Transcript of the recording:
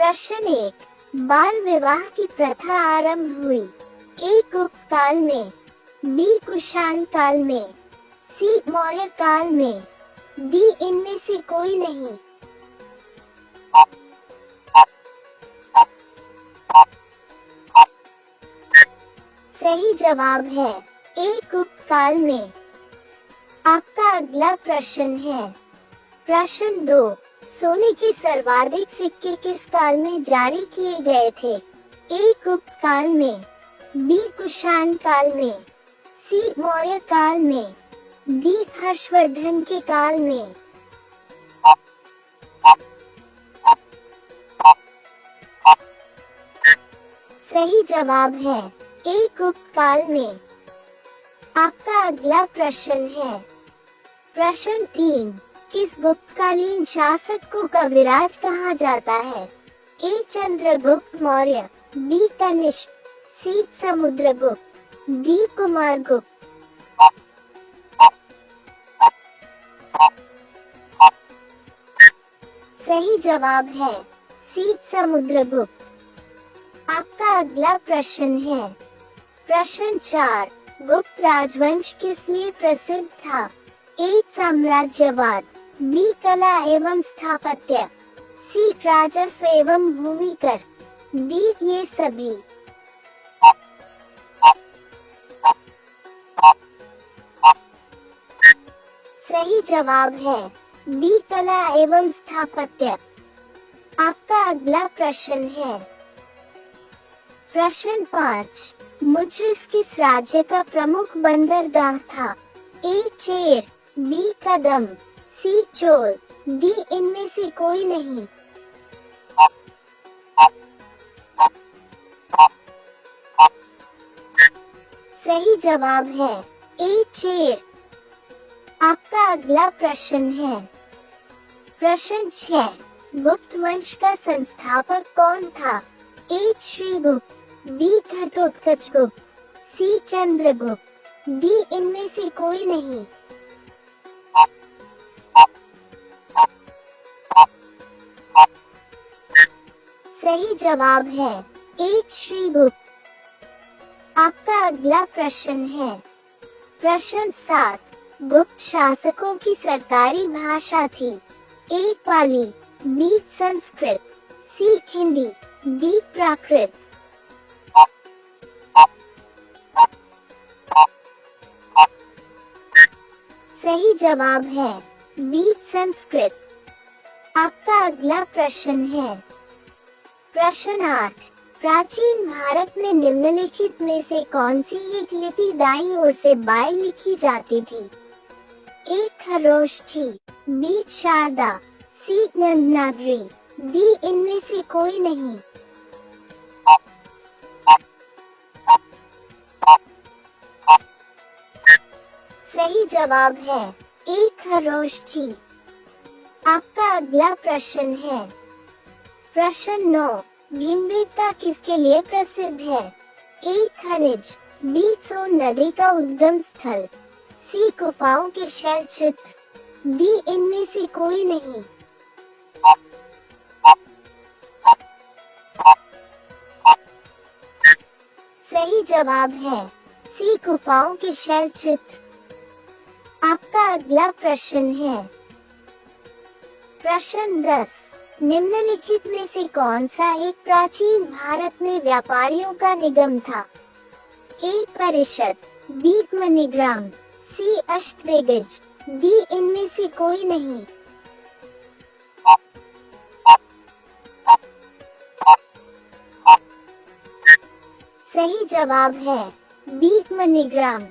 प्रश्न 1, बाल विवाह की प्रथा आरंभ हुई। ए गुप्त काल में, बी कुषाण काल में, सी मौर्य काल में, डी इनमें से कोई नहीं। सही जवाब है ए गुप्त काल में। आपका अगला प्रश्न है प्रश्न 2, सोने के सर्वाधिक सिक्के किस काल में जारी किए गए थे? ए गुप्त काल में, बी कुषाण काल में, सी मौर्य काल में, डी हर्षवर्धन के काल में। सही जवाब है ए गुप्त काल में। आपका अगला प्रश्न है प्रश्न 3, किस गुप्तकालीन शासक को कविराज कहा जाता है? ए चंद्रगुप्त मौर्य, बी कनिष्क, सी समुद्रगुप्त, डी कुमारगुप्त। सही जवाब है सी समुद्रगुप्त। आपका अगला प्रश्न है प्रश्न 4, गुप्त राजवंश किस लिए प्रसिद्ध था? ए साम्राज्यवाद, बी कला एवं स्थापत्य, सी राजस्व एवं भूमिकर, डी ये सभी। सही जवाब है बी कला एवं स्थापत्य। आपका अगला प्रश्न है प्रश्न 5, मुद्रिस किस राज्य का प्रमुख बंदरगाह था? ए चेर, बी कदम, सी चोल, डी इनमें से कोई नहीं। सही जवाब है ए चेर। आपका अगला प्रश्न है प्रश्न 6, गुप्त वंश का संस्थापक कौन था? ए श्रीगुप्त, बी घटोत्कचगुप्त, सी चंद्रगुप्त, डी इनमें से कोई नहीं। सही जवाब है ए श्रीगुप्त। आपका अगला प्रश्न है प्रश्न 7, गुप्त शासकों की सरकारी भाषा थी? ए पाली, बी संस्कृत, सी हिंदी, डी प्राकृत। सही जवाब है बी संस्कृत। आपका अगला प्रश्न है प्रश्न 8, प्राचीन भारत में निम्नलिखित में से कौन सी एक लिपि दाईं ओर से बाएं लिखी जाती थी? ए खरोश थी, बी शारदा, सी देवनागरी, डी इनमें से कोई नहीं। सही जवाब है ए खरोश थी। आपका अगला प्रश्न है प्रश्न 9, भीमबेटका किसके लिए प्रसिद्ध है? ए खनिज, बी सोन नदी का उद्गम स्थल, सी गुफाओं के शैल चित्र, डी इनमें से कोई नहीं। सही जवाब है सी गुफाओं के शैल चित्र। आपका अगला प्रश्न है प्रश्न 10, निम्नलिखित में से कौन सा एक प्राचीन भारत में व्यापारियों का निगम था? ए परिषद, बी मणिग्राम, सी अष्टदिग्गज, डी इनमें से कोई नहीं। सही जवाब है बी मणिग्राम।